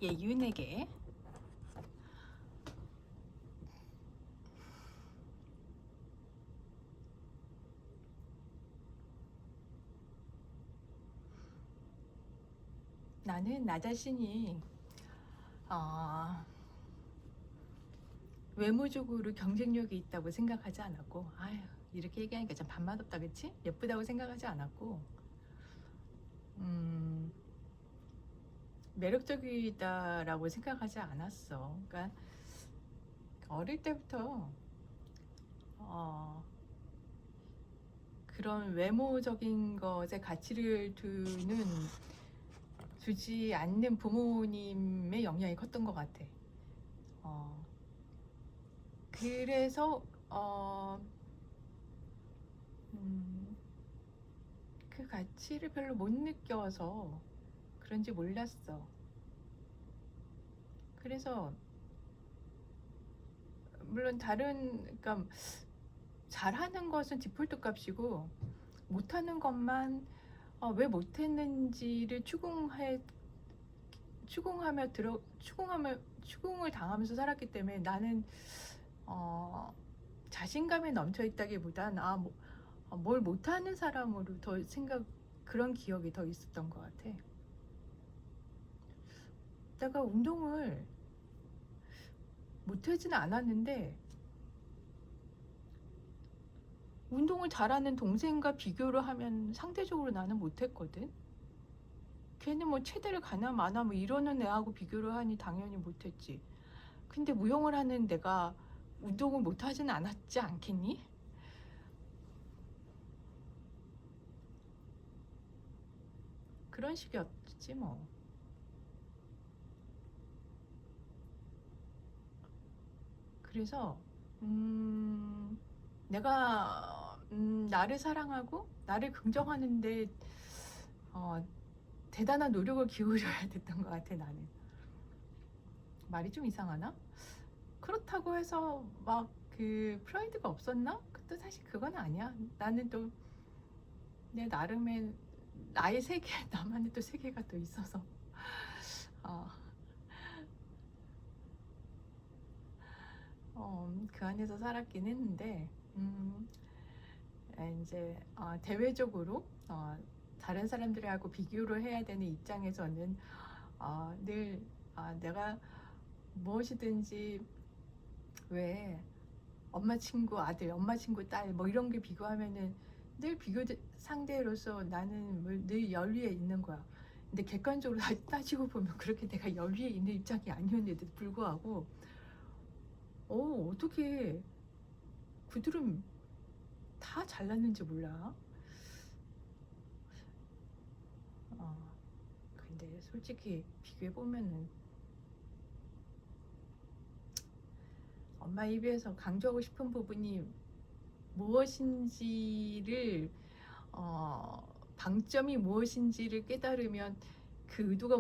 예윤에게 나는 나 자신이 어, 외모적으로 경쟁력이 있다고 생각하지 않았고, 아유, 이렇게 얘기하니까 참 밥맛없다, 그치? 예쁘다고 생각하지 않았고, 음, 매력적이다라고 생각하지 않았어. 그러니까 어릴 때부터 어, 그런 외모적인 것에 가치를 두지 않는 부모님의 영향이 컸던 것 같아. 어, 그래서 음, 그 가치를 별로 못 느껴서 그런지 몰랐어. 그래서 물론 그러니까 잘하는 것은 디폴트 값이고 못하는 것만 왜 못했는지를 추궁을 당하면서 살았기 때문에 나는 어, 자신감에 넘쳐 있다기보단 뭘 못하는 사람으로 더 그런 기억이 더 있었던 것 같아. 내가 운동을 못하지는 않았는데 운동을 잘하는 동생과 비교를 하면 상대적으로 나는 못했거든. 걔는 뭐 체대를 가나 마나 뭐 이러는 애하고 비교를 하니 당연히 못했지. 근데 무용을 하는 내가 운동을 못하지는 않았지 않겠니? 그런 식이었지 뭐. 그래서 내가 나를 사랑하고 나를 긍정하는데 어, 대단한 노력을 기울여야 됐던 것 같아 나는. 말이 좀 이상하나? 그렇다고 해서 막 그 프라이드가 없었나? 그때 사실 그건 아니야. 나는 또 내 나름의 나의 세계, 나만의 또 세계가 또 있어서 어, 그 안에서 살았긴 했는데 이제 대외적으로 다른 사람들하고 비교를 해야 되는 입장에서는 늘 내가 무엇이든지 왜 엄마 친구 아들, 엄마 친구 딸 뭐 이런 게 비교하면은 늘 비교 상대로서 나는 늘 연위에 있는 거야. 근데 객관적으로 따지고 보면 그렇게 내가 연위에 있는 입장이 아니었는데도 불구하고 어떻게 그들은 다 잘났는지 몰라. 어, 근데 솔직히 비교해 보면은 엄마 입에서 강조하고 싶은 부분이 무엇인지를 방점이 무엇인지를 깨달으면 그 의도가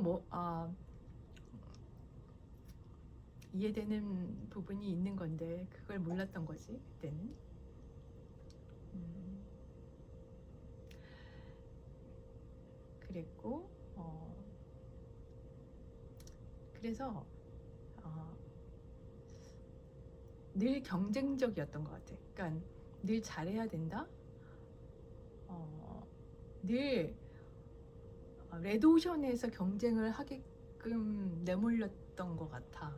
이해되는 부분이 있는 건데 그걸 몰랐던 거지 그때는. 음, 그랬고 그래서 어, 늘 경쟁적이었던 것 같아. 그러니까 늘 잘해야 된다. 늘 레드오션에서 경쟁을 하게끔 내몰렸던 것 같아.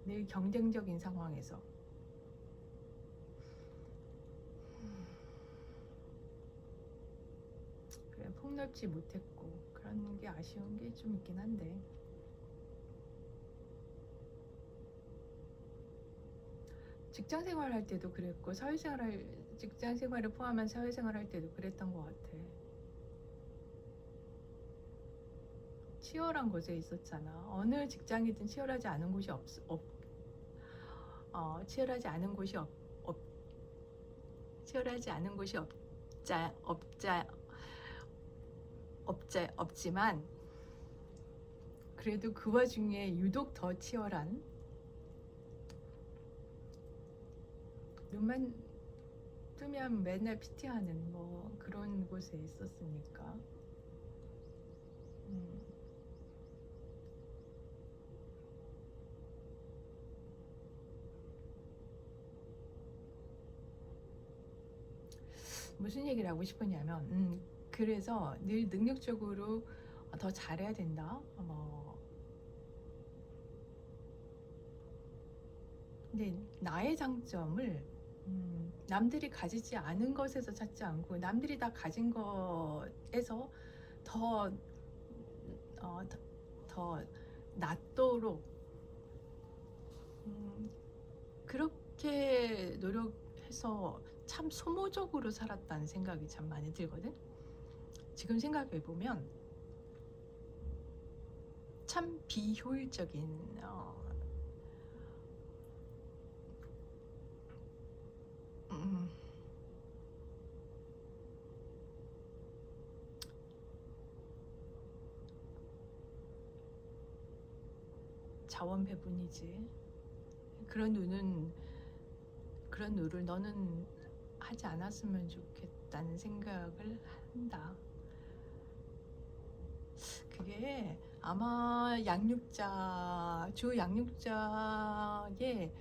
늘 경쟁적인 상황에서. 그래, 폭넓지 못했고 그런 게 아쉬운 게 좀 있긴 한데 직장 생활할 때도 그랬고 직장 생활을 포함한 사회생활 할 때도 그랬던 것 같아. 치열한 곳에 있었잖아. 어느 직장이든 치열하지 않은 곳이 치열하지 않은 곳이 없, 치열하지 않은 곳이 없지만 그래도 그 와중에 유독 더 치열한 눈만 뜨면 맨날 PT하는 뭐 그런 곳에 있었으니까 음, 무슨 얘기를 하고 싶었냐면, 그래서 늘 능력적으로 더 잘해야 된다. 근데 나의 장점을 남들이 가지지 않은 것에서 찾지 않고 남들이 다 가진 것에서 더, 더, 더 낫도록 음, 그렇게 노력해서 참 소모적으로 살았다는 생각이 참 많이 들거든. 지금 생각해보면 참 비효율적인 음, 자원 배분이지. 그런 눈은 그런 노를 너는 하지 않았으면 좋겠다는 생각을 한다. 그게 아마 주 양육자의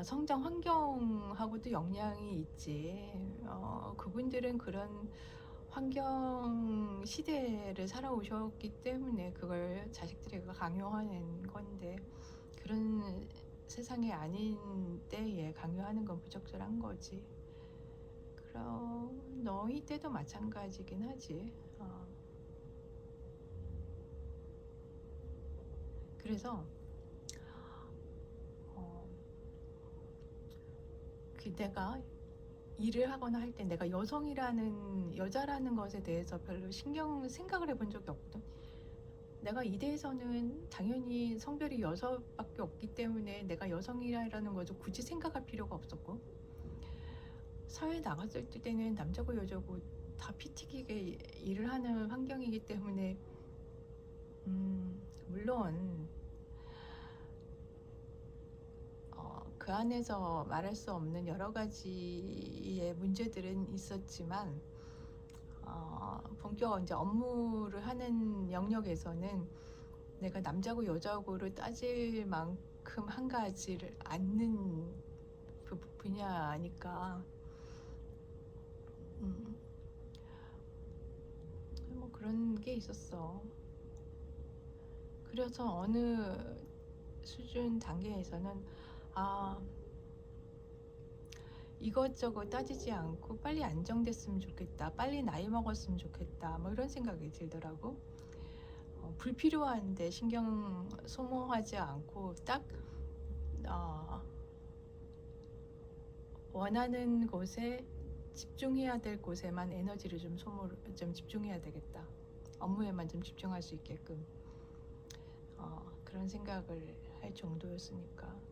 성장 환경하고도 영향이 있지. 그분들은 그런 환경 시대를 살아오셨기 때문에 그걸 자식들에게 강요하는 건데, 그런 세상이 아닌 때에 강요하는 건 부적절한 거지. 그럼 너희 때도 마찬가지긴 하지. 그래서 어, 내가 일을 하거나 할 때 내가 여자라는 것에 대해서 별로 생각을 해본 적이 없거든. 내가 이 대에서는 당연히 성별이 여섯밖에 없기 때문에 내가 여성이라는 것을 굳이 생각할 필요가 없었고, 사회에 나갔을 때는 남자고 여자고 다 피 튀기게 일을 하는 환경이기 때문에 물론 그 안에서 말할 수 없는 여러 가지의 문제들은 있었지만, 본격 이제 업무를 하는 영역에서는 내가 남자고 여자고를 따질 만큼 한 가지를 않는 분야니까, 음, 뭐 그런 게 있었어. 그래서 어느 수준 단계에서는 아 이것저것 따지지 않고 빨리 안정됐으면 좋겠다, 빨리 나이 먹었으면 좋겠다, 뭐 이런 생각이 들더라고. 불필요한데 신경 소모하지 않고 딱 어, 원하는 곳에 집중해야 될 곳에만 에너지를 좀 집중해야 되겠다. 업무에만 좀 집중할 수 있게끔 그런 생각을 할 정도였으니까.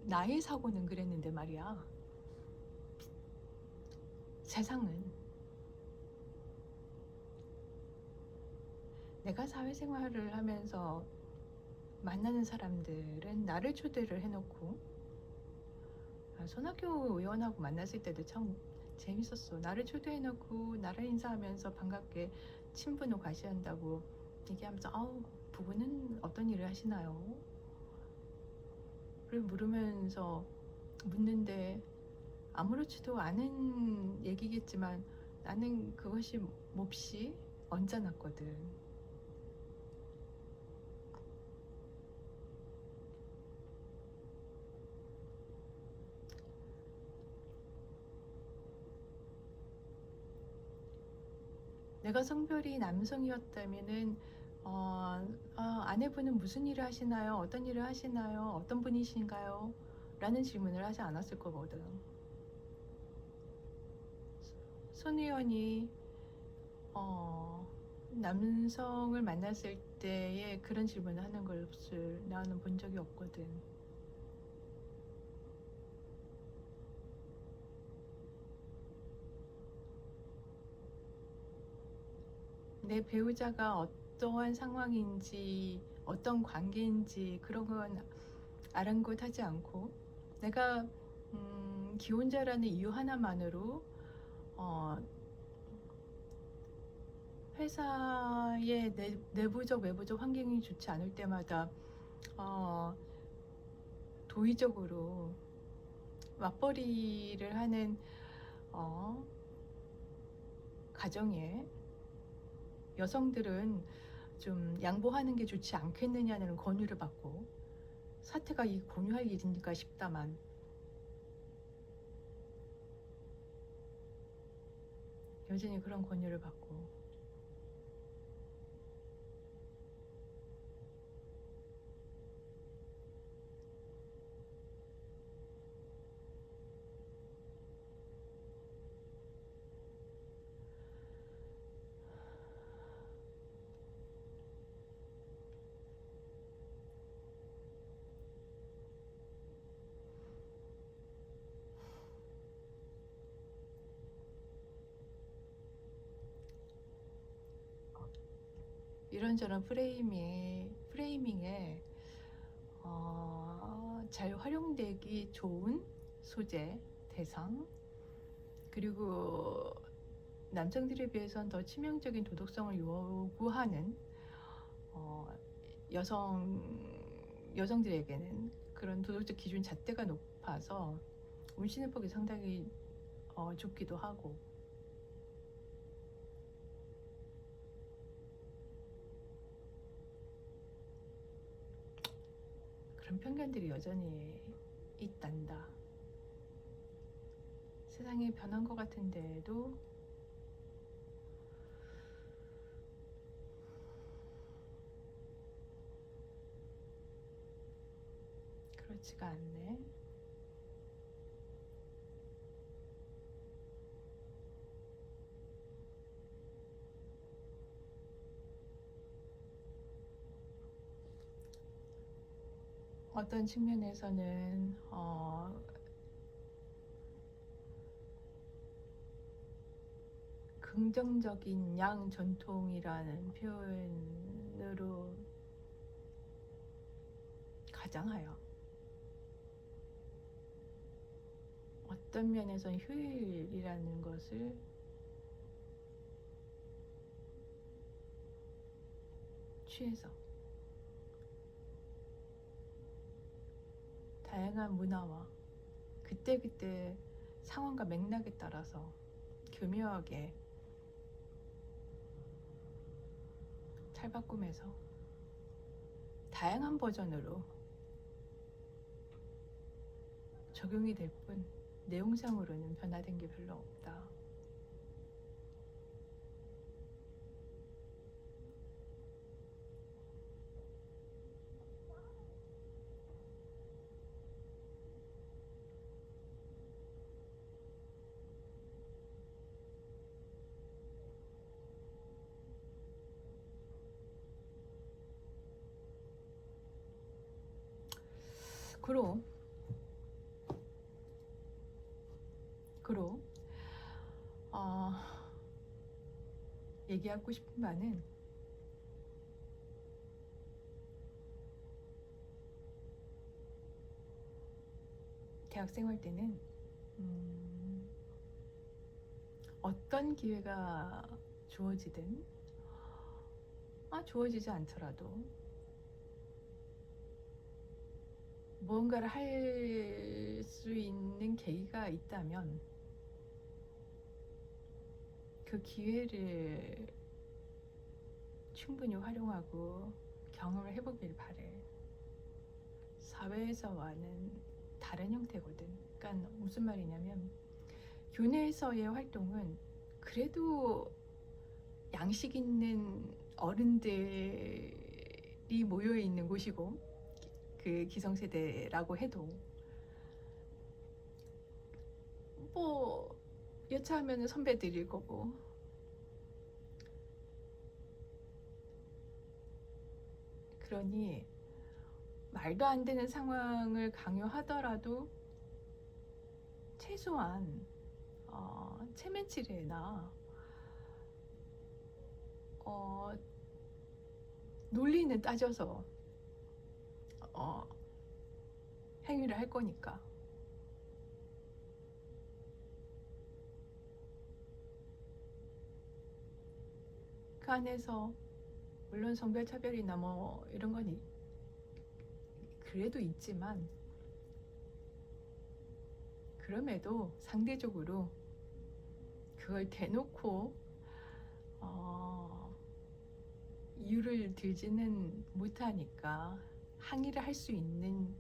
나의 사고는 그랬는데 말이야. 세상은 내가 사회생활을 하면서 만나는 사람들은 나를 초대를 해놓고, 손학규 의원하고 만났을 때도 참 재밌었어. 나를 초대해놓고 나를 인사하면서 반갑게 친분을 과시한다고 얘기하면서 아우 부부는 어떤 일을 하시나요? 를 물으면서 묻는데 아무렇지도 않은 얘기겠지만 나는 그것이 몹시 언짢았거든. 내가 성별이 남성이었다면은 아내분은 무슨 일을 하시나요? 어떤 일을 하시나요? 어떤 분이신가요? 라는 질문을 하지 않았을 거거든. 손 의원이 남성을 만났을 때에 그런 질문을 하는 것을 나는 본 적이 없거든. 내 배우자가 어떠한 상황인지 어떤 관계인지 그런 건 아랑곳하지 않고 내가 기혼자라는 이유 하나만으로 어, 회사의 내부적 외부적 환경이 좋지 않을 때마다 어, 도의적으로 맞벌이를 하는 가정에 여성들은 좀 양보하는 게 좋지 않겠느냐는 권유를 받고, 사태가 이 권유할 일인가 싶다만 여전히 그런 권유를 받고, 이런저런 프레이밍에 잘 활용되기 좋은 소재, 대상, 그리고 남성들에 비해서는 더 치명적인 도덕성을 요구하는 여성들에게는 그런 도덕적 기준 잣대가 높아서 운신의 폭이 상당히 좁기도 하고, 그런 편견들이 여전히 있단다. 세상이 변한 것 같은데도 그렇지가 않네. 어떤 측면에서는 긍정적인 양 전통이라는 표현으로 가장하여, 어떤 면에서는 효율이라는 것을 취해서 다양한 문화와 그때그때 상황과 맥락에 따라서 교묘하게 탈바꿈해서 다양한 버전으로 적용이 될 뿐 내용상으로는 변화된 게 별로 없다. 그로 얘기하고 싶은 바는, 대학생활 때는 어떤 기회가 주어지든, 주어지지 않더라도 무언가를 할 수 있는 계기가 있다면 그 기회를 충분히 활용하고 경험을 해보길 바래. 사회에서와는 다른 형태거든. 그러니까 무슨 말이냐면, 교내에서의 활동은 그래도 양식 있는 어른들이 모여 있는 곳이고, 그 기성세대라고 해도 뭐 여차하면 선배들일 거고, 그러니 말도 안 되는 상황을 강요하더라도 최소한 체면치레나 논리는 따져서 행위를 할 거니까. 그 안에서 물론 성별차별이나 뭐 이런 건 그래도 있지만, 그럼에도 상대적으로 그걸 대놓고 이유를 들지는 못하니까 항의를 할 수 있는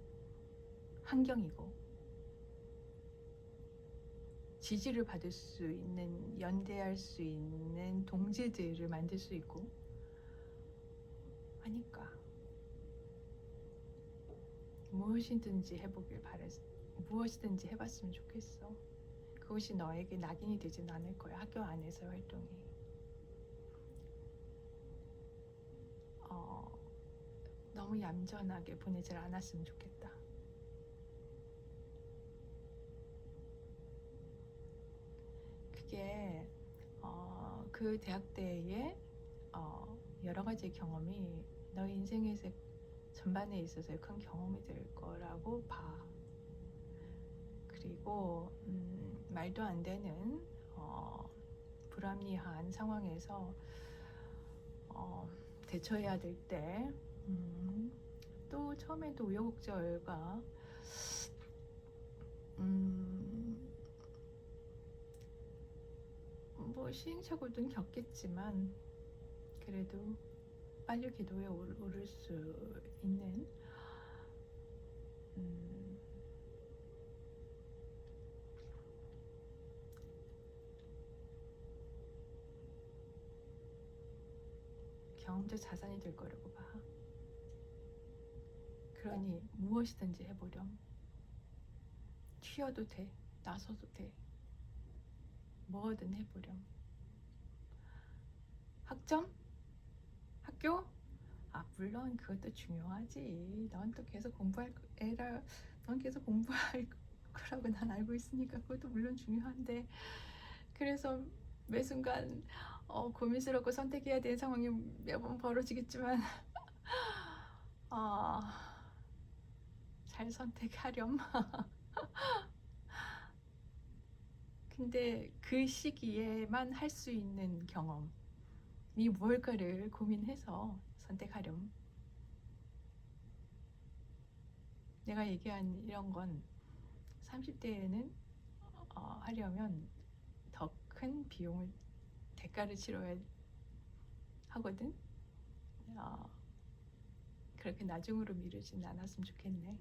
환경이고, 지지를 받을 수 있는, 연대할 수 있는 동지들을 만들 수 있고 하니까 무엇이든지 해보길 바랬어. 무엇이든지 해봤으면 좋겠어. 그것이 너에게 낙인이 되진 않을 거야. 학교 안에서 활동이 너무 얌전하게 보내질 않았으면 좋겠다. 그게 그 대학 때의 여러 가지 경험이 너의 인생에서 전반에 있어서의 큰 경험이 될 거라고 봐. 그리고 말도 안 되는 불합리한 상황에서 대처해야 될 때, 또 처음에도 우여곡절과 뭐 시행착오는 겪겠지만, 그래도 빨리 궤도에 오를 수 있는 경험적 자산이 될 거라고 봐. 그러니 무엇이든지 해보렴. 튀어도 돼, 나서도 돼, 뭐든 해보렴. 학점? 학교? 물론 그것도 중요하지. 넌 또 계속 공부할 애라, 넌 계속 공부할 거라고 난 알고 있으니까 그것도 물론 중요한데, 그래서 매 순간 고민스럽고 선택해야 되는 상황이 매번 벌어지겠지만 잘 선택하렴. 근데 그 시기에만 할 수 있는 경험이 무엇일까를 고민해서 선택하렴. 내가 얘기한 이런 건 30대에는 하려면 더 큰 비용을, 대가를 치러야 하거든. 그렇게 나중으로 미루진 않았으면 좋겠네.